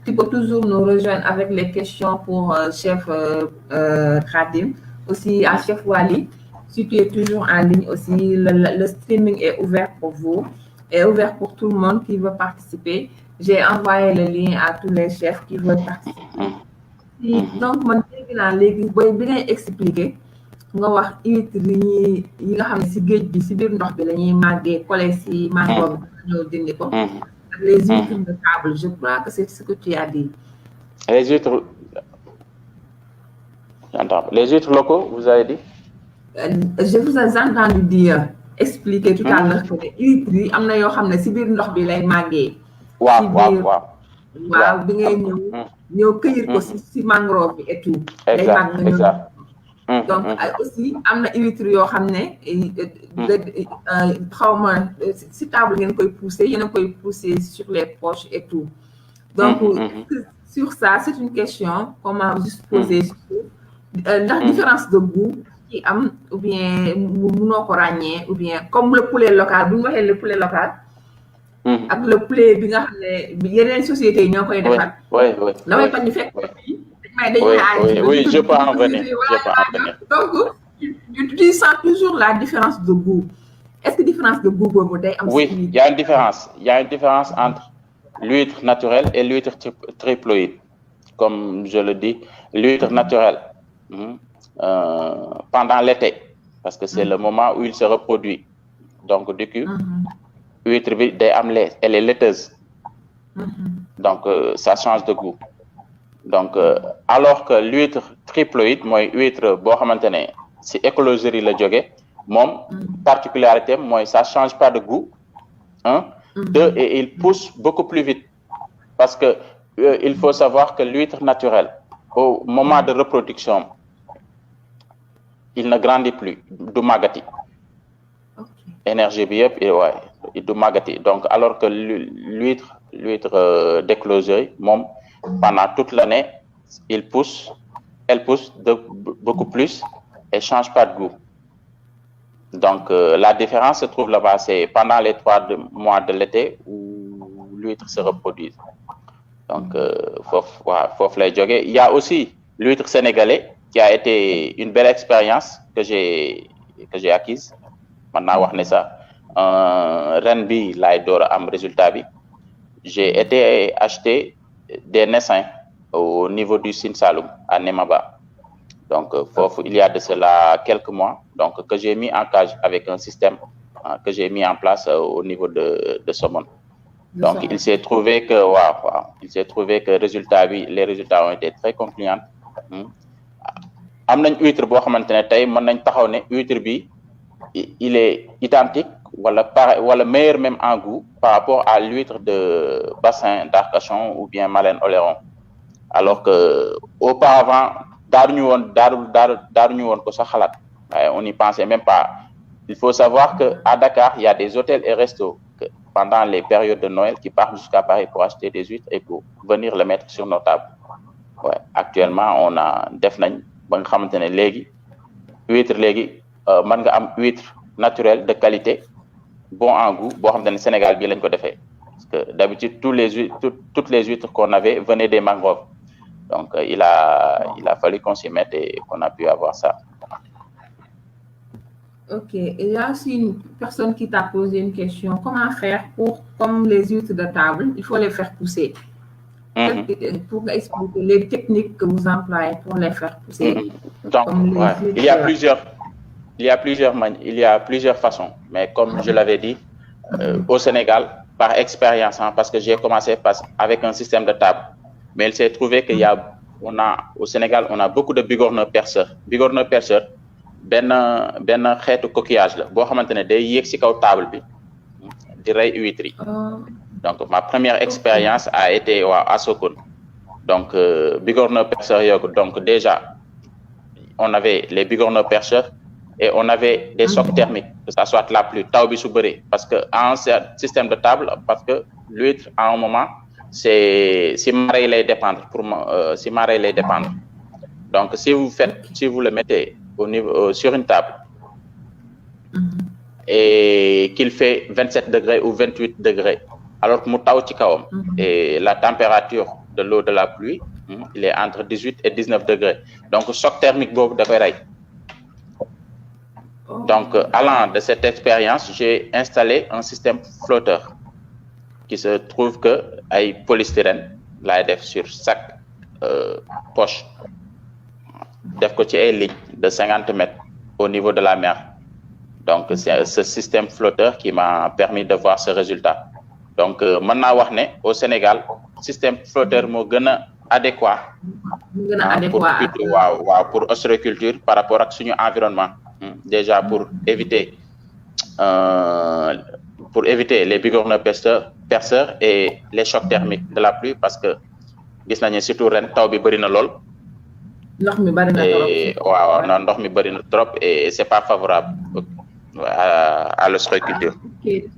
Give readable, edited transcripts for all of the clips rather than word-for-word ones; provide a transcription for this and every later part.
tu peux toujours nous rejoindre avec les questions pour chef Khadim, aussi à chef Wali. Si tu es toujours en ligne aussi, le streaming est ouvert pour vous, est ouvert pour tout le monde qui veut participer. J'ai envoyé le lien à tous les chefs qui veulent participer. Donc, mon bi ngay expliquer nga wax huître yi nga xam ne si géej bi si biir ndox bi la ñuy màggee collé si mangrove bi ñëw dindi ko. Les huîtres de table, je crois que c'est ce que tu as dit. Les huîtres, j'entends. Les huîtres locaux, vous avez dit? Je vous ai entendu dire, expliquer tout à l'heure que les huîtres yi am na yoo xam ne si biir ndox bi lay màggee. waaw bi ngay ñëw cueillir ko si mangrove bi et tout. Exact. Donc aussi am na huîtres yoo xam ne xawma si table ngeen koy pousser yéen a koy pousser sur les poches et tout. Donc sur ça c'est une question comment juste poser ndax différence de goût ci am ou bien mënoo ko ràññee ou bien comme le poulet local bu ñu waxee le poulet local ak le poulet bi nga xam ne yeneen sociétés yi ñoo koy defar. damay bañ ñu fekk oui, je peux en venir. Donc, tu sens toujours la différence de goût. Est-ce que différence de goût Oui, il y a une différence. Il y a une différence entre l'huître naturelle et l'huître triploïde. Comme je le dis, l'huître naturelle, pendant l'été, parce que c'est le moment où il se reproduit. Donc, du coup, l'huître, elle est laiteuse. Donc, ça change de goût. Donc, alors que l'huître triploïde, moi, huître, bo xamantene, c'est écologie la jóge, mom, particularité, moi, ça change pas de goût. Deux, et il pousse beaucoup plus vite. Parce que il faut savoir que l'huître naturelle, au moment de reproduction, il ne grandit plus, du magati. Énergie bien, et du magati. Donc, alors que l'huître d'écloserie, mom, pendant toute l'année, elle pousse beaucoup plus et change pas de goût. Donc, la différence se trouve là-bas, c'est pendant les 3 mois de l'été où l'huître se reproduit. Donc, il y a aussi l'huître sénégalais qui a été une belle expérience que j'ai acquise. Maintenant, Renbi, là, am résultat. J'ai été acheté des naissins au niveau du Sine Saloum, à Nemaba. Donc, il y a de cela quelques mois, donc, que j'ai mis en cage avec un système que j'ai mis en place au niveau de Somone. Donc, il s'est trouvé que, les résultats ont été très concluants. Am nañ huître boo xamante ne tey mën nañ taxaw ne huître bi il est identique wala meilleur même en goût par rapport à l'huître de bassin d'Arcachon ou bien Malène Oléron. Alors que auparavant daaruñu woon ko sax xalaat, on n'y pensait même pas. Il faut savoir que à Dakar il y a des hôtels et restos que pendant les périodes de Noël qui partent jusqu'à Paris pour acheter des huîtres et pour venir le mettre sur nos tables. Actuellement on a def nañ ba nga xamante ne huître mën nga am huître naturelle de qualité bon en goût boo xamante ne Sénégal bii lañ ko defee. Parce que d'habitude toutes les huîtres qu'on avait venaient des mangroves. Donc il a fallu qu'on s'y mette et qu'on a pu avoir ça. Ok, il y a aussi une personne qui t'a posé une question. Comment faire comme les huîtres de table, il faut les faire pousser. Pour expliquer les techniques que vous employez pour les faire pousser. Donc, il y a plusieurs façons. Mais comme je l'avais dit, au Sénégal, par expérience, parce que j'ai commencé avec un système de table. Mais il s'est trouvé au Sénégal, on a beaucoup de bigorneaux perceurs. Bigorneaux perceurs, ben xétu coquillage la bo xamantene day yéx ci kaw table bi di ray huître. Donc ma première expérience a été à Sokone. Donc bigorneaux perceurs donc déjà on avait les bigorneaux perceurs et on avait des chocs thermiques, que ça soit la pluie, taw bi su bëree, parce que en système de table, parce que l'huître à un moment c'est si marée lay dépendre Donc si vous le mettez au niveau sur une table et qu'il fait 27 degrés ou 28 degrés, alors que mu taw ci kawam et la température de l'eau de la pluie, il est entre 18 et 19 degrés. Donc, choc thermique boobu da koy rey. Donc, allant de cette expérience, j'ai installé un système flotteur qui se trouve que ay polystyrène laay def sur chaque poche. Def ko ci ay lignes de 50 mètres au niveau de la mer. Donc, c'est ce système flotteur qui m'a permis de voir ce résultat. Donc, mën naa wax ne au Sénégal, système flotteur moo gën a adéquat. Pour ostréiculture par rapport ak suñu environnement. Déjà pour éviter les bigorneaux perceurs et les chocs thermiques de la pluie, parce que gis nañu surtout ren taw bi bëri na lool. Ndox mi bëri na trop. waaw non ndox mi bëri na trop et c'est pas favorable à l'ostréiculture.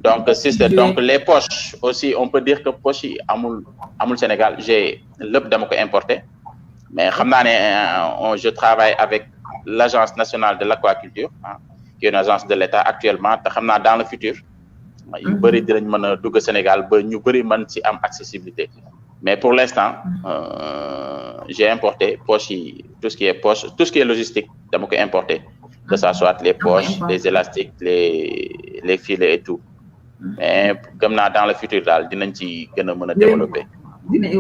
Donc les poches aussi, on peut dire que poches yi amul Sénégal. J'ai lépp dama ko importé, mais xam naa ne je travaille avec l'Agence nationale de l'aquaculture, qui est une agence de l'État actuellement. Te xam naa dans le futur yu bëri dinañ mën a dugg Sénégal ba ñu bëri mën ci am accessibilité. Mais pour l'instant, j'ai importé poches yi, tout ce qui est logistique dama ko importé, que ça soit les poches, les élastiques, les filets et tout. Mais comme dans le futur daal dinañ ci gën a mën a développer.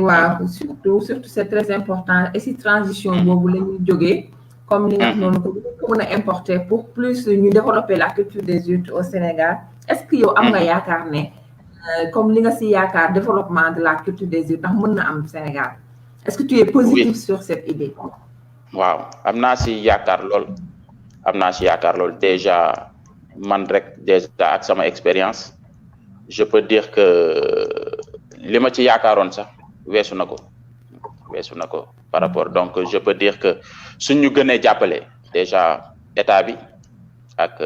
waaw surtout c'est très important. Et si transition boobu la ñuy jógee, comme li nga noonu ko mën a importer pour plus ñu développer la culture des huîtres au Sénégal. Est-ce que yow am nga yaakaar ne comme li nga si yaakaar développement de la culture des huîtres ndax mën na am Sénégal? Est-ce que tu es positif sur cette idée? waaw am naa si yaakaar lool. Déjà man rek déjà ak sama expérience, je peux dire que li ma ci yaakaaroon sax weesu na ko par rapport. Donc je peux dire que suñu gënee jàppale déjà état bi ak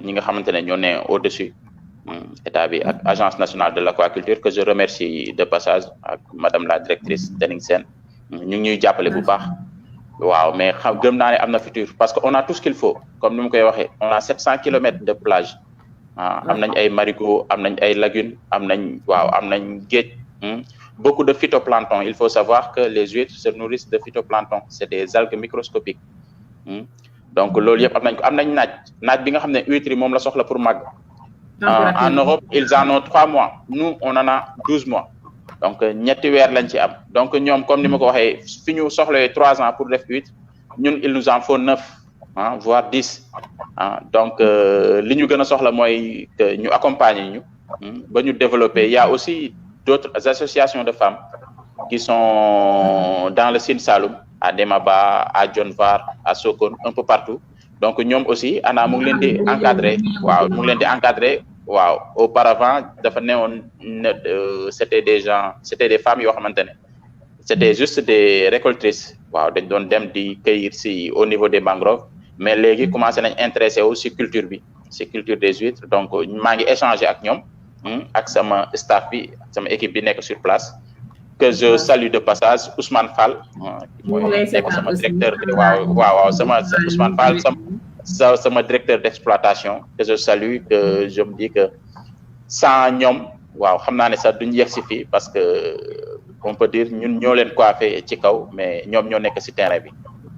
ñi nga xamante ne ñoo ne au-dessus, état bi ak agence nationale de l'aquaculture, que je remercie de passage, ak madame la directrice Tening Sène, ñu ngi ñuy jàppale bu baax. waaw mais gëm naa ne am na futur, parce que on a tout ce qu'il faut. Comme ni mu koy waxee, on a 700 kilomètres de plage. am nañ ay marigots, am nañ ay lagunes, am nañ géej. Beaucoup de phytoplancton. Il faut savoir que les huîtres se nourrissent de phytoplancton. C'est des algues microscopiques. Donc loolu yëpp am nañ naaj bi nga xam ne huîtres yi moom la soxla pour màgg. En Europe, ils en ont 3 mois. Nous, on en a 12 mois. Donc ñetti weer lañ ci am. Donc ñoom comme ni ma ko waxee, fi ñu soxlawee 3 ans pour def huîtres, ñun il nous en faut 9, voire 10. Donc li ñu gën a soxla mooy que ñu accompagner ñu ba ñu développer. Il y a aussi d'autres associations de femmes qui sont dans le Sine Saloum, à Demaba, à Dionvar, à Sokone, un peu partout. Donc ñoom aussi ana mu ngi leen di encadrer. Waaw auparavant dafa newoon c'était des femmes yoo xamante ne c'était juste des récoltrices. Waaw dañ doon dem di cueillir si au niveau des mangroves, mais léegi commencé nañ intéressé wu si culture des huîtres. Donc maa ngi échanger ak ñoom ak sama staff bi, sama équipe bi nekk sur place, que je salue de passage. Ousmane Fall mooy nekk sama directeur. waaw sama Ousmane Fall sama directeur d'exploitation, que je salue, que je me dis que sans ñoom waaw xam naa ne sax duñ yegg si fii, parce que on peut dire ñun ñoo leen coiffé ci kaw, mais ñoom ñoo nekk si terrain bi,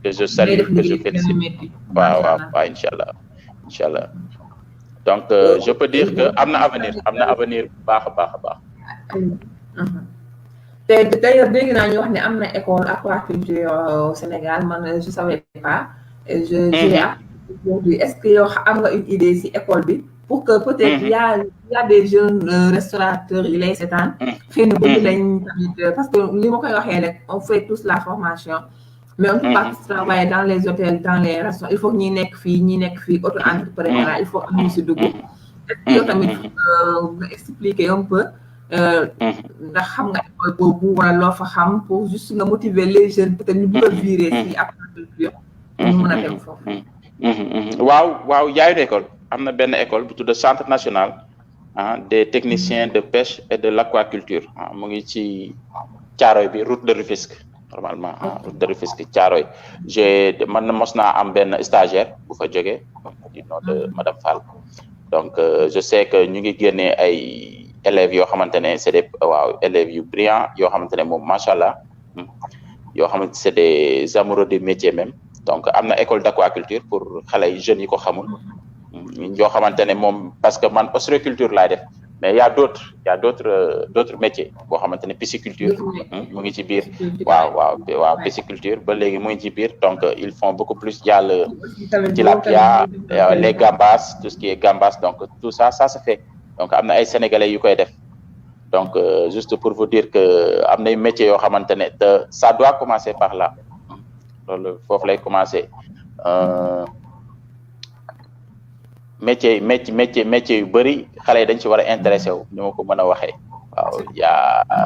que je salue, que je félicite. waaw inchallah. Donc je peux dire que am na avenir baax a baax. te d'ailleurs dégg naa ñu wax ne am na école aquaculture au Sénégal, man je savais pas. Je dirais aujourd'hui, est-ce que yow am nga une idée si école bi, pour que peut-être il y a des jeunes restaurateurs yi lay seetaan, xëy na bëgg lañ tamit, parce que li ma koy waxee rek, on fait tous la formation, mais on ne peut pas travailler dans les hôtels, dans les restaurants. Il faut que ñi nekk fii auto-entrepreneur, il faut am ñu si dugg. Est-ce que yow tamit nga expliquer un peu ndax xam nga école boobu wala loo fa xam, pour juste nga motiver les jeunes peut-être ñu bëgg a virer si aquaculture ñu mën a dem foofu. waaw y a une école, am na benn école bu tudd Centre national des techniciens de pêche et de l'aquaculture. mu ngi ci Thiaroye bi, route de Rufisque, normalement route de Rufisque Thiaroye. man mos naa am benn stagiaire bu fa jógee du nom de madame Fall. Donc je sais que ñu ngi génnee élèves yoo xamante ne c'est des waaw élèves yu brillants yoo xamante ne moom macha allah yoo xamante c'est des amoureux du métier même donc am na école d'aquaculture pour xale yi jeunes yi ko xamul yoo xamante ne moom parce que man ostréiculture laay def mais il y a d'autres métiers boo xamante ne pisciculture mu ngi ci biir waaw pisciculture ba léegi mu ngi ci biir donc ils font beaucoup plus jàll tilapia les gambas tout ce qui est gambas donc tout ça se fait donc am na ay sénégalais yu koy def donc juste pour vous dire que am na métiers yoo xamante ne ça doit commencer par là loolu foofu lay commencer métier yu bëri xale yi dañ ci war a intéressé wu ni ma ko mën a waxee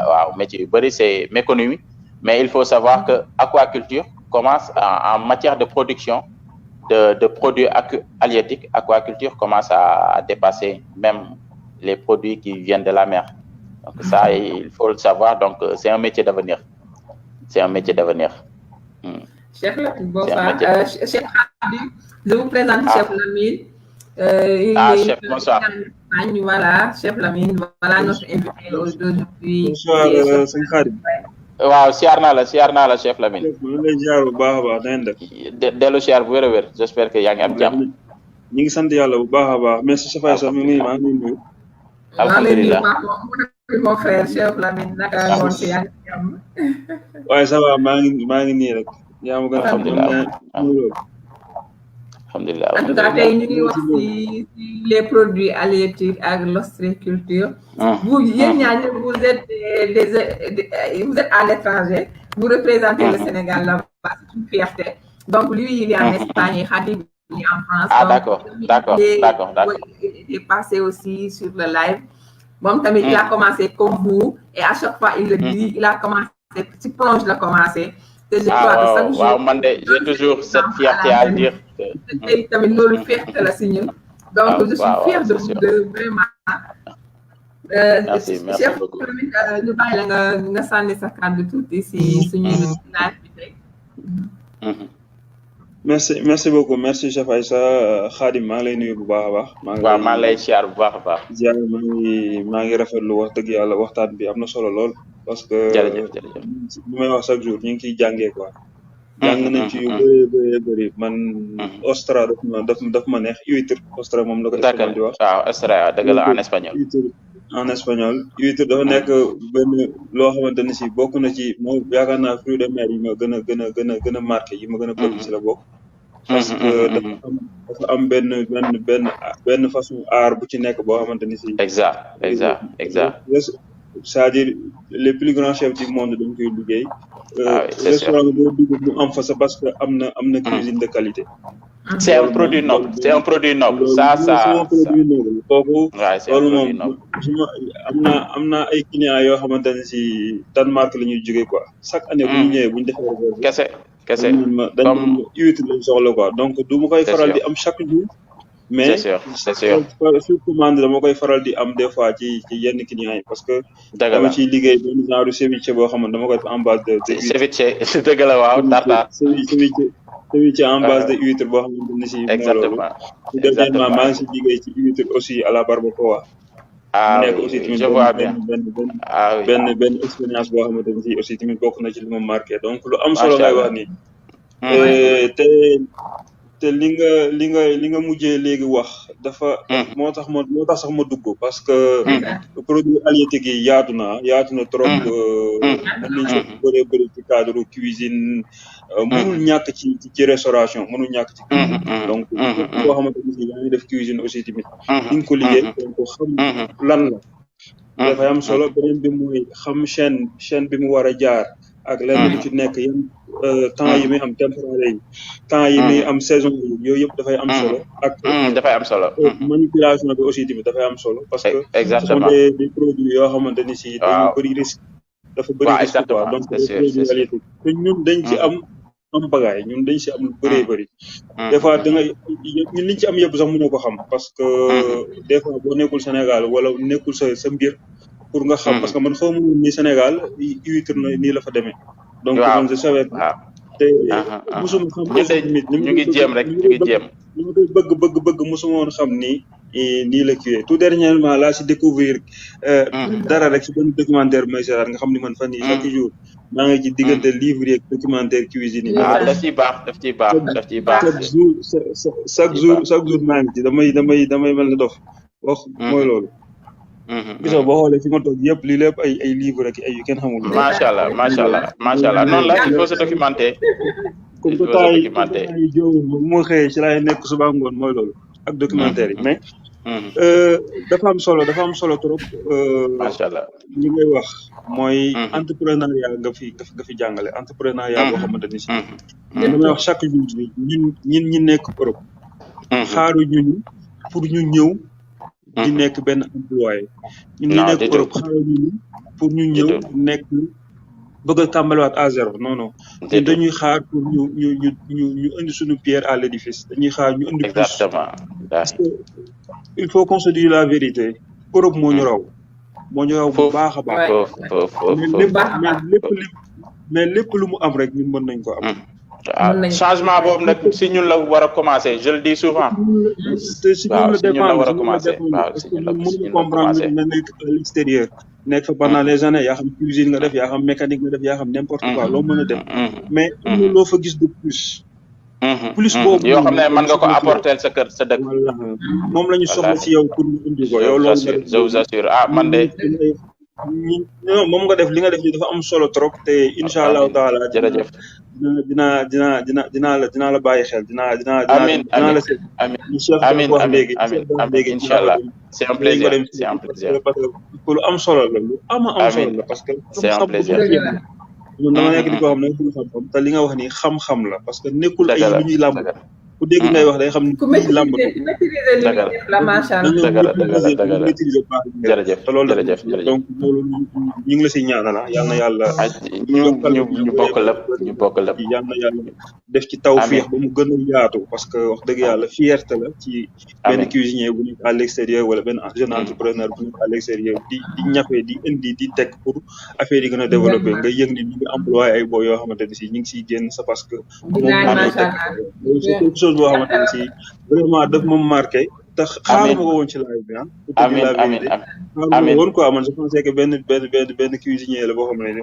waaw métier yu bëri c'est méconnu mais il faut savoir que aquaculture commence en matière de production de produits halieutiques. Aquaculture commence à dépasser même les produits qui viennent de la mer. Donc ça, il faut le savoir. Donc c'est un métier d'avenir. Chef Lamine, bonsoir. Chef Khady, je vous présente Chef Lamine. Chef, bonsoir. Voilà, Chef Lamine, voilà notre invité aujourd'hui. Bonsoir, sëñ Khady. waaw siyaar naa la Chef Lamine. maa ngi lay ziar bu baax a baax na ngeen def. dellu siyaar bu wér j'espère que yaa ngi am jàmm. ñu ngi sant yàlla bu baax a baax merci Chef Aïssa mi ngi maa ngi nuyu. alhamdulilah mon frère Chef Lamine naka ngoon si yaa ngi jàmm. waaye ça va maa ngi nii rek. yaa ma gën a xam alhamdulilah. En tout cas tey ñu ngi wax ci les produits halieutiques ak l'ostréiculture. Vous yéen ñaar vous êtes à l'étranger, vous représentez le Sénégal là-bas, c'est une fierté. Donc lui il est en Espagne, Khady il est en France. D'accord. Il est passé aussi sur le live. Bon tamit il a commencé comme vous et à chaque fois il le dit, il a commencé petit plonge la commencé. Je crois que chaque jour. Waaw man de j'ai toujours cette fierté à dire. Tamit loolu fierté la si ñun. Donc je suis fière de vous deux vraiment. Merci beaucoup. ñu bàyyi la nga sànni sa kàddu tuuti si suñu live bi tey. merci beaucoup merci Chef Aïssa Khady maa ngi lay nuyu bu baax a baax. maa ngi lay siyaar bu baax a baax. ziar maa ngi rafetlu wax dëgg yàlla waxtaan bi am na solo lool. parce que jërëjëf li may wax chaque jour ñu ngi ciy jàngee quoi. jàng nañ ci yu bëri man. ostra daf ma neex huître ostra moom la ko espagnol di wax. waaw ostra dëgg la en espagnol. en espagnol huître dafa nekk benn loo xamante ne si bokk na ci moom yaakaar naa fruits de mer yi ma gën a marqué yi ma gën a bëgg si la bokk. parce que dafa am benn façon art bu ci nekk boo xamante ni si. exact. c'est-à-dire les plus grands chefs du monde dañ koy liggéey. restaurant boo dugg mu am fa parce que am na cuisine de qualité. c'est un produit noble ça. c'est un produit noble kooku. loolu moom am na ay clients yoo xamante ne si Danemark la ñuy jógee quoi chaque année bu ñu ñëwee bu ñu defee. kese dañ huître lañ soxla quoi donc du ma koy faral di am chaque jour. mais c'est sûr sur commande dama koy faral di am des fois ci yenn clients yi parce que. dama ciy liggéey benn genre ceviche boo xam ne dama koy def en base de. ceviche dëgg la waaw tartar. ceviche en base de huître boo xamante ne si. exactement exactement maa ngi si liggéey ci huître aussi à la barbacoa. nekk aussi tamit je vois bien benn expérience boo xamante ne si aussi tamit bokk na ci li ma marqué donc lu am solo ngay wax nii. te li nga mujjee léegi wax dafa. moo tax sax ma dugg parce que. produit halieutique yi yaatu na trop. mën nañ si bëri ci cadre cuisine. mënul ñàkk ci restauration mënul ñàkk ci cuisine. donc boo xamante ni si yaa ngi def cuisine aussi tamit. di nga ko liggéey donc xam lan la. dafay am solo beneen bi mooy xam chaîne bi mu war a jaar. ak lenn lu ci nekk yan temps yi muy am température yi temps yi muy am saison yi yooyu yëpp dafay am solo. ak dafay am solo. manipulation bi aussi tamit dafay am solo. parce que exactement ce sont des produits yoo xamante ni si. dañu bëri risque. dafa bëri risque quoi donc des produits halieutiques te ñun dañ ci am bagaay ñun dañ si am lu bëree bëri. des fois da ngay ñun liñ ci am yëpp sax mënoo ko xam parce que des fois boo nekkul Sénégal wala nekkul sa mbir. pour nga xam parce que man xaw ma ni Sénégal huître na nii la fa demee. donc man je savais te mosuma xam. ñu ngi jéem rek ñu ngi jéem. li ma koy bëgg mosuma woon xam ni nii la kiiwee tout dernièrement laa si découvrir dara rek si benn documentaire may seetaan nga xam ni man fan yii chaque jour maa ngi ci diggante livre yeeg documentaire cuisine yi. daf ciy baax chaque jour maa ngi ci damay mel ne dof wax mooy loolu. gis nga boo xoolee fi ma toog yëpp lii lépp ay livre rek ay yu kenn xamul. macha allah noonu la il faut se documenter. comme que temps yi jóg bu ma xëyee ci laay nekk suba ngoon mooy loolu ak documentaire yi mais. dafa am solo trop. macha allah li ngay wax mooy entrepreneuriat nga fi jàngale entrepreneuriat boo xamante ni si. damay wax chaque jour bi ñun ñi nekk Europe. xaaru ñu pour ñu ñëw. di nekk benn employé. ñun ñi nekk Europe xaaru ñu pour ñu ñëw nekk bëgg a tàmbaliwaat à zéro non. dañuy xaar pour ñu indi suñu pierre à l'édifice dañuy xaar ñu indi. exactement parce que il faut qu'on se dise la vérité Europe moo ñu raw bu baax a baax. mais lépp lu mu am rek ñun mën nañ ko am. changement boobu nag si ñun la war a commencer je le dis souvent. si ñun la war a commencer parce que mënuñu comprendre nga nekk à l'extérieur nekk fa pendant les années yaa xam cuisine nga def yaa xam mécanique nga def yaa xam n'importe quoi loo mën a def mais am na loo fa gis de plus. plus boobu yoo xam ne mën nga ko apporter sa kër sa dëkk. moom la ñu soxla ci yow pour ñu indi ko yow loolu je vous assure man de. moom nga def li nga def ni dafa am solo trop te incha allahu taala. jërëjëf dinaa la bàyyi xel dinaa la seet. amiin incha allah c'est un plaisir parce que lu am solo la lu am solo la parce que. c'est un plaisir. ñun dama nekk di ko xam ne du xam-xam te li nga wax ni xam-xam la parce que nekkul ay lu ñuy làmb ku dégg ngay wax day xam ne ñuy làmb jërëjëf te loolu donc loolu ñu ngi la si ñaanal yal na yàlla ñu bokk lépp yal na yàlla def ci tawfiix ba mu gën a yaatu parce que wax dëgg yàlla fierté la ci benn cuisinier bu nekk à l'extérieur wala benn jeune entrepreneur bu nekk à l'extérieur di ñafe di indi di teg pour affaire yi gën a développer nga yëg ni ñu ngi employé ay boo yoo xamante ne si ñu ngi siy génn c'est parce que chose boo xamante ne si vraiment daf ma marqué te xaaruma ko woon ci live bi amiin woon quoi man je pensais que benn cuisinier la boo xam ne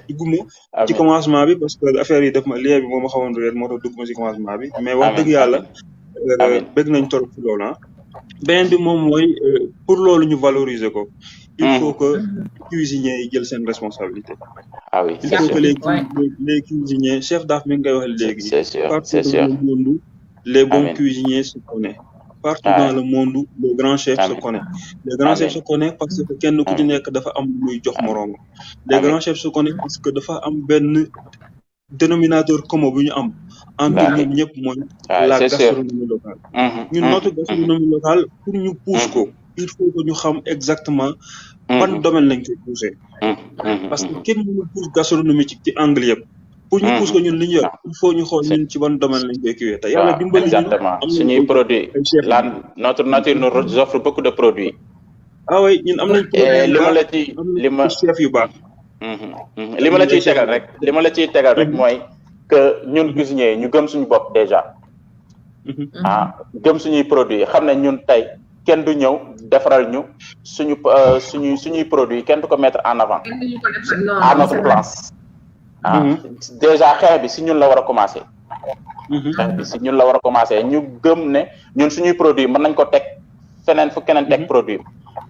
dugguma ci commencement bi parce que affaire yi daf ma lien bi moo ma xawoon réer moo tax dugguma ci commencement bi mais wax dëgg yàlla bëgg nañ torop ci loolu beneen bi moom mooy pour loolu ñu valoriser ko il faut que cuisiniers yi jël seen responsabilité. Oui, il faut que les cuisiniers chef d'af mi ngay wax léegi. C'est sûr. Partout dans le monde les bons cuisiniers se connaissent. Partout dans le monde les grands chefs se connaissent. Les grands chefs se connaissent parce que kenn ku ci nekk dafa am muy jox moroom. Les grands chefs se connaissent parce que dafa am benn dénominateur commun bu ñu am. entre ñoom ñëpp mooy la gastronomie locale. ñun notre gastronomie locale pour ñu pousse ko il faut que ñu xam exactement ban domaine lañ koy pousser. parce que kenn mënu pousse gastronomie ci angle yëpp. pour ñu pousse ko ñun li ñu yor il faut ñu xool ñun ci ban domaine lañ koy kiiwee te yàlla dimbali exactement suñuy produits notre nature nous offre beaucoup de produits. Oui ñun am nañ li ma chef yu baax. li ma la ciy tegal rek mooy que ñun cuisiniers ñu gëm suñu bopp déjà. gëm suñuy produits xam ne ñun tey kenn du ñëw defaral ñu suñuy produits kenn du ko mettre en avant à notre place. déjà xeex bi si ñun la war a commencer. ñu gëm ne ñun suñuy produits mën nañ ko teg feneen fu keneen teg produit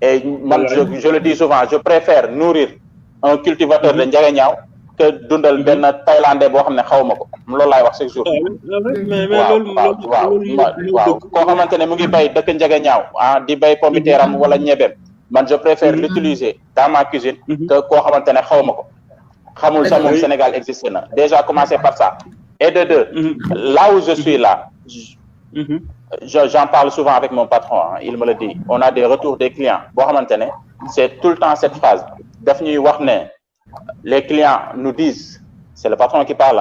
et man je le dis souvent je préfère nourrir un cultivateur de njagañaaw que dundal benn thaïlandais boo xam ne xaw ma ko loolu laay wax chaque jour. waaw koo xamante ne mu ngi bay dëkk njagañaaw di bay pomme de terre am wala ñebeem man je préfère l'utiliser dans ma cuisine que koo xamante ne xaw ma ko. xamul sax moom Sénégal existe na déjà commencer par ça et de deux là où je suis là j'en parle souvent avec mon patron il me le dit on a des retours des clients boo xamante ne c'est tout le temps cette phrase daf ñuy wax ne les clients nous disent c'est le patron qui parle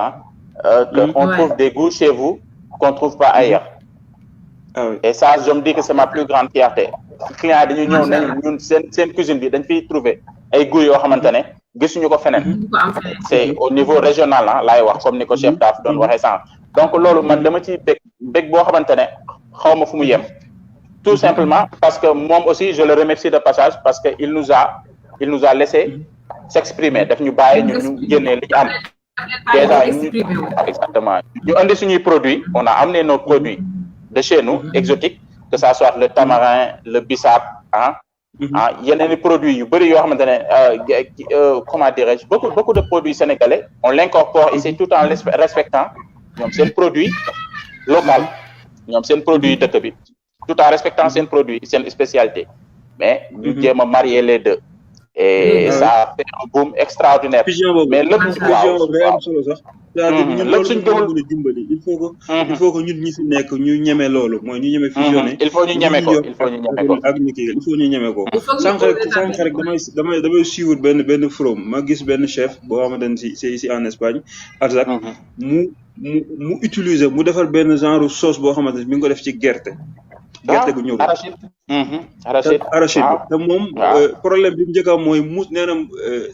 que on trouve des goûts chez vous qu'on trouve pas ailleurs et ça je me dis que c'est ma plus grande fierté clients dañu ñëw nañ ñun seen cuisine bi dañ fiy trouver ay goûts yoo xamante ne gisuñu ko feneen c'est au niveau régional laay wax comme ni ko chef d'af doon waxee sànq donc loolu man dama ciy bég boo xamante ne xaw ma fu mu yem Tout simplement parce que moi aussi, je le remercie de passage parce qu'il nous a laissé s'exprimer. Daf ñu bàyyi ñu génne li am. Déjà, exactement. Nous avons des produits, on a amené nos produits de chez nous, exotiques, que ça soit le tamarin, le bissap, il y a des produits, comment dirais-je, beaucoup de produits sénégalais, on l'incorpore ici tout en respectant, c'est un produit local, c'est un produit de Tebit, tout en respectant ces produits, c'est une spécialité. Mais nous devons marier les deux. Et ça a fait un boom extraordinaire. Mais le il faut que ñun ñi fi nekk ñu ñeme loolu mooy ñu ñeme fusionné. Il faut ñu ñeme ko sànq rek damay suivre benn forum ma gis benn chef boo xamante ne si c'est ici en Espagne Arzak mu utiliser mu defar benn genre sauce boo xamante ne mi ngi ko def ci gerte gu ñëw arachide te moom problème bi mu njëkk a mooy nee na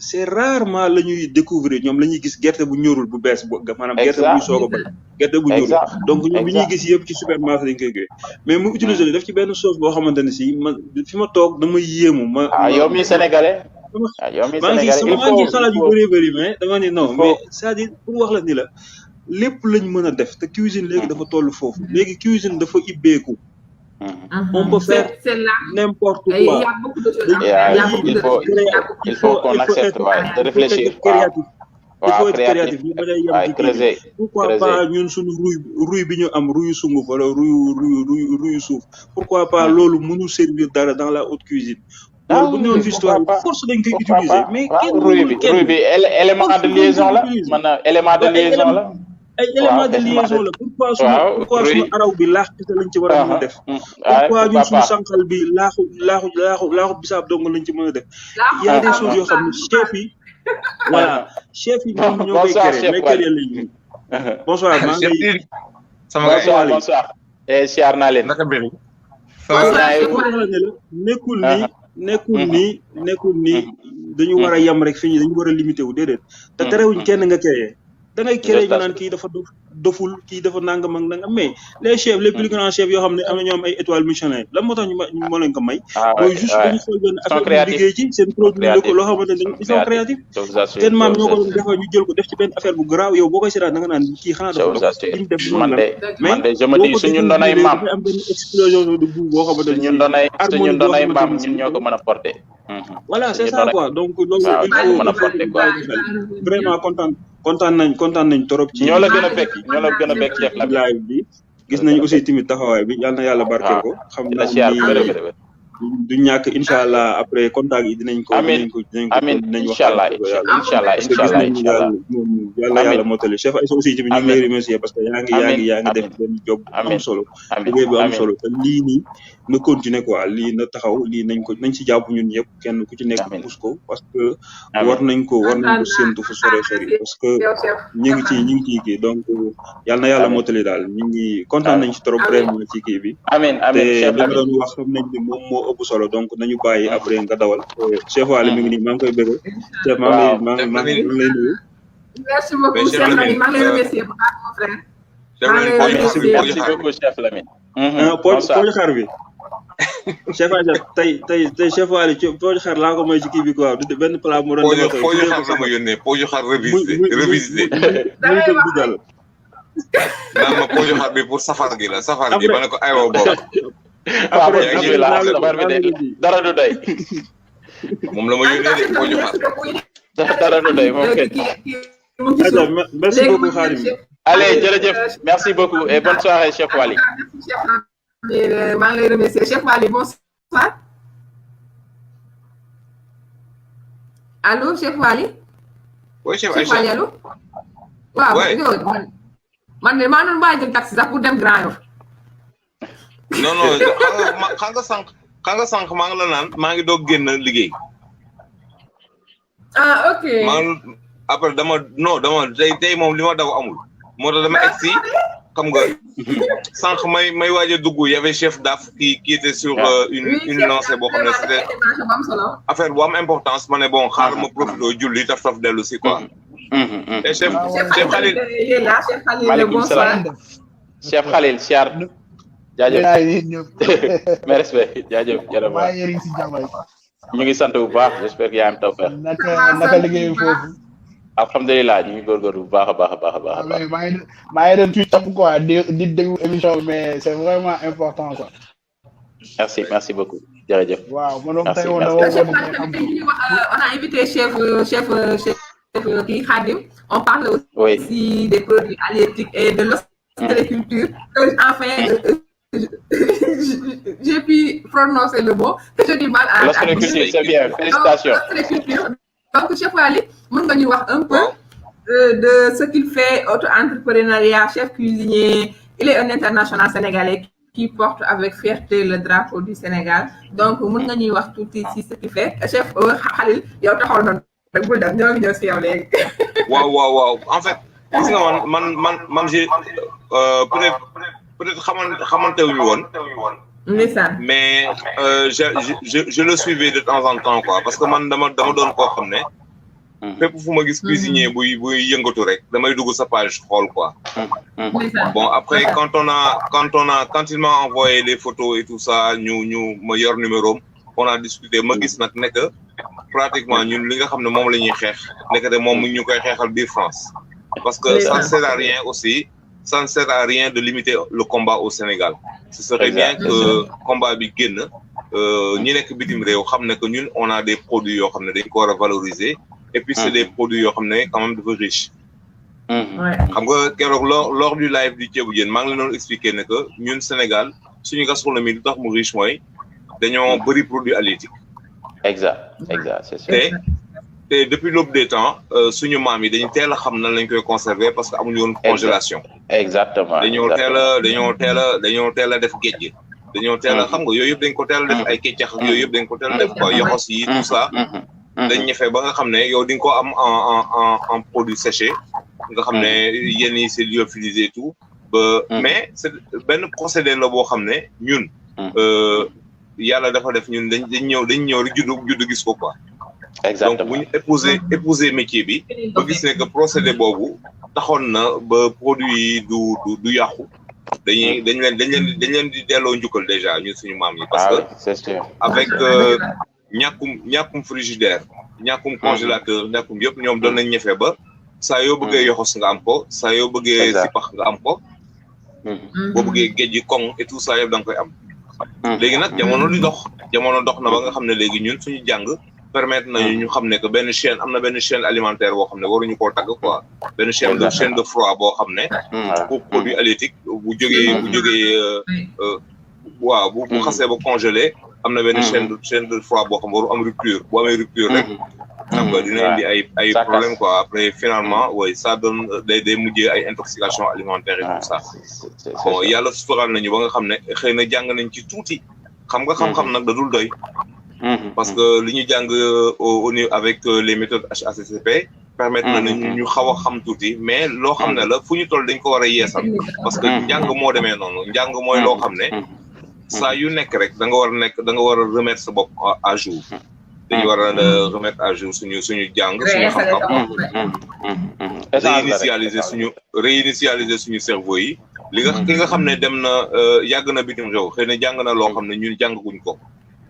c'est rarement la ñuy découvrir ñoom la ñuy gis gerte bu ñorul bu bees maanaam gerte bu soog a bay gerte bu ñorul donc ñoom bi ñuy gis yëpp ci supermarché dañ koy gis mais mu utiliser def ci benn sauce boo xamante ne si man fi ma toog dama yéemu yow mi sénégalais maa ngi xalaat yu bëri mais dama ni non mais c'est-à-dire pour wax la ni la lépp lañ mën a def te cuisine léegi dafa toll foofu léegi cuisine dafa ibbeeku. On peut faire n'importe quoi. Il y a beaucoup de choses. Il faut qu'on accepte de réfléchir. Il faut être créatif. Pourquoi pas ñun suñu ruy bi ñu am ruyu sunguf wala ruyu suuf. Pourquoi pas loolu mënu servir dara dans la haute cuisine. loolu bu ñëwoon histoire force dañ koy utiliser mais ruy bi élément de liaison la man élément de liaison la. ay élément de liaison la pourquoi suñu araw bi laax kese lañ ci war a mën a def pourquoi ñun suñu sànqal bi laaxu bisaab dong lañ ci mën a def y a des choses yoo xam ne chef yi ñoo koy créé mais créé lañu bonsoir maa ngi bonsoir siyaar naa leen nekkul ni dañu war a yem rek fi ñu dañu war a limité wu déedéet te terewuñ kenn nga créé da ngay créé ñu naan kii dafa doful kii dafa nangam ak nangam mais les chefs les plus grands chefs yoo xam ne am na ñoo am ay étoiles Michelin lan moo tax ñu moo leen ko may mooy juste dañu xool benn affaire bu liggéey ci seen produit loo xamante ne ils sont créatifs seen maam ñoo ko doon defar ñu jël ko def ci benn affaire bu garaaw yow boo koy seetaan da nga naan kii xanaa dafa dof li mu def man de je me dis suñu ndonay maam am benn explosion de goût boo xamante ne suñu ndonay maam ñun ñoo ko mën a porter voilà c'est ça quoi donc loolu il faut vraiment kontaan nañ trop ci ñoo la gën a bekk chef la live bi gis nañ aussi tamit taxawaay bi yal na yàlla barkeel ko xam naa ni du ñàkk inshallah après contact yi dinañ ko inshallah yàlla motali chef Aïssa aussi tamit ñu ngi lay remercier parce que yaa ngi def benn job am solo liggéey bu am solo te lii nii na continuer quoi lii na taxaw lii nañ ci jàpp ñun ñëpp kenn ku ci nekk pousse ko parce que war nañ ko séntu fu sore parce que ñu ngi ci kii donc yàlla na yàlla motali daal ñu ngi kontaan nañ ci trop vraiment ci kii bi te li nga doon wax xam nañ ni moom moo ëpp solo donc nañu bàyyi après nga dawal chef Waly mi ngi nii maa ngi koy bëgg chef maa ngi lay nuyu merci beaucoup chef Lamine maa ngi lay remercier bu baax mon frère merci beaucoup chef Lamine pooju xar bi chef Aïssa tey chef Waly pooju xar laa ko may ci kii bi quoi du benn plat mu doon defal pooju xar sama yónnee pooju xar révisé naan ma pooju xar bi pour safar gi la safar gi ba ne ko aywa bokk dara du doy moom la ma yónnee de pooju xar dara du doy moom kay merci beaucoup Khadim allez jërëjëf merci beaucoup et bonne soirée chef Waly maa ngi lay remercier chef Waly bonsoir allô chef Waly oui chef Aïssa allo waaw man de maa doon bàyyi jël taxi sax pour dem Grand Yoff non xam nga sànq maa ngi la naan maa ngi doog génn liggéey ok après dama tey moom li ma daw amul moo tax dama egsi xam nga sànq may waaj a dugg y avait chef DAF qui était sur une lancée boo xam ne c'était affaire bu am importance ma ne bon xaaral ma profité julli taf dellu si quoi et chef Khalil maaleykum salaam chef Khalil siyaar jaajëf ñëpp. mes respect jaajëf jërëjëf maa ngi yëriñ si jàmm ñu ngi sant bu baax j'espère que yaa am tawfeex naka liggéey foofu alhamdulilah ñu ngi góorgóorlu bu baax a baax a baax a baax maa ngi doon tuuti quoi di déglu émission mais c'est vraiment important quoi merci beaucoup jërëjëf waaw man tey woon on a invité chef kii Khadim on parle aussi des produits halieutiques et de l'ostréiculture enfin j'ai pu prononcer le mot que je dis mal à l'ostréiculture c'est bien félicitations donc chef Waly mën nga ñu wax un peu de ce qu'il fait auto-entrepreneuriat chef cuisinier il est un international sénégalais qui porte avec fierté le drapeau du Sénégal donc mën nga ñuy wax tuuti si ce qu'il fait chef Khalil yow taxaw na rek bul dem ñoo ngi ñëw si yow léegi waaw en fait gis nga man j'ai peut-être xamante wuñu woon mais je le suivais de temps en temps quoi parce que man dama doon koo xam ne fépp fu ma gis cuisinier buy yëngatu rek damay dugg sa page xool quoi bon après quand il m'a envoyé les photos et tout ça ñu ma yor numéro on a discuté ma gis nag ne que pratiquement ñun li nga xam ne moom la ñuy xeex nekk de moom ñu koy xeexal biir France parce que ça ne sert à rien aussi ça ne sert à rien de limiter le combat au Sénégal ce serait bien que combat bi génn ñi nekk bitim réew xam ne que ñun on a des produits yoo xam ne dañ ko war a valoriser et puis c'est des produits yoo xam ne quand même dafa riche xam nga keroog lors du live du ceebu jën maa ngi leen doon expliquer ne que ñun Sénégal suñu gastronomie lu tax mu riche mooy dañoo bëri produits halieutiques exact c'est sûr te depuis l'aube des temps suñu maam yi dañu teel a xam nan lañ koy conserver parce que amuñu woon congélation exactement dañoo teel a def géej dañoo teel a xam nga yooyu yëpp dañ ko teel a def ay keccax ak yooyu yëpp dañ ko teel a def quoi yoxos yi tout ça dañ ñefee ba nga xam ne yow di nga ko am en produit séché nga xam ne yenn yi c'est lyophilisé et tout ba mais c'est benn procédé la boo xam ne ñun yàlla dafa def ñun dañ ñëw rek juddu gis ko quoi exactement donc bu ñu épouser métier bi ba gis ne que procédé boobu taxoon na ba produit yi du yàqu dañ leen di delloo njukkal déjà ñun suñu maam yi parce que c'est sûr avec ñàkkum frigidaire ñàkkum congélateur ñàkkum yëpp ñoom doon nañ ñefe ba saa yoo bëggee yoxos nga am ko saa yoo bëggee sipax nga am ko boo bëggee géej gi koŋ et tout ça yëpp da nga koy am léegi nag jamono dox na ba nga xam ne léegi ñun suñu jàng permettre nañu ñu xam ne que benn chaîne am na benn chaîne alimentaire boo xam ne waruñu koo tagg quoi benn chaîne de froid boo xam ne pour produit halieutique bu jógee waaw bu xasee ba congelé am na benn chaîne de froid boo xam ne waru am rupture bu amee rupture rek xam nga dina indi ay problème quoi après finalement oui ça donne day mujjee ay intoxication alimentaire et tout ça bon yàlla sutural nañu ba nga xam ne xëy na jàng nañ ci tuuti xam nga xam-xam nag da dul doy parce que li ñu jàng au niveau avec les méthodes HACCP permettre na ñu xaw a xam tuuti mais loo xam ne la fu ñu toll dañ ko war a yeesal parce que njàng moo demee noonu njàng mooy loo xam ne saa yu nekk rek da nga war a remettre sa bopp à jour dañu war a remettre à jour suñu jàng suñu xam-xam réinitialiser suñu cerveau yi ki nga xam ne dem na yàgg na bitim réew xëy na jàng na loo xam ne ñun jàngaguñ ko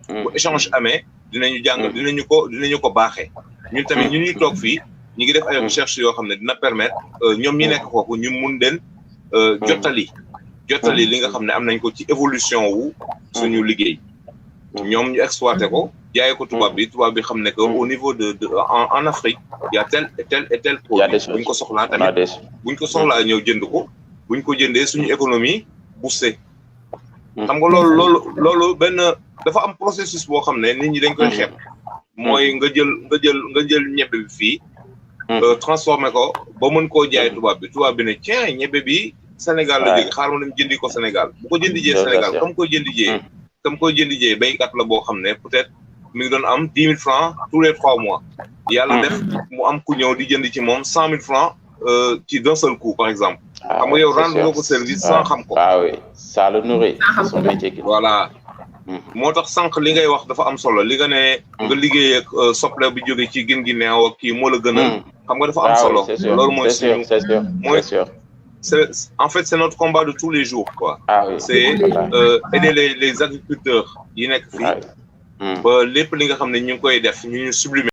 bu échange amee dinañu ko baaxee ñun tamit ñun ñuy toog fii ñu ngi def ay recherche yoo xam ne dina permettre ñoom ñi nekk foofu ñu mun leen jottali li nga xam ne am nañ ko ci évolution wu suñu liggéey ñoom ñu exploité ko jaayee ko tubaab bi xam ne que au niveau de en Afrique y a tel et tel produit buñ ko soxlaa tamit buñ ko soxlaa ñëw jënd ko buñ ko jëndee suñu économie boosté xam nga loolu benn dafa am processus boo xam ne nit ñi dañ koy xeeb mooy nga jël ñebbe bi fii transformé ko ba mën koo jaay tubaab bi ne tiens ñebbe bi Sénégal la jóge xaaral ma dem jëndi ko Sénégal bu ko jëndi jee Sénégal comme koy jëndi jee béykat la boo xam ne peut-être mi ngi doon am 10 000 francs tous les 3 mois yàlla def mu am ku ñëw di jënd ci moom 100 000 francs ci d'un seul coup par exemple xam nga yow rendre nga ko service sans xam ko oui ça le nourrit son métier voilà moo tax sànq li ngay wax dafa am solo li nga ne nga liggéey ak soble bi jóge ci gën gi neew ak kii moo la gën a xam nga dafa am solo loolu mooy suñu en fait, c'est notre combat de tous les jours, quoi. Ah oui. C'est aider les agriculteurs yi nekk fii ba lépp li nga xam ne ñu ngi koy def ñu sublimer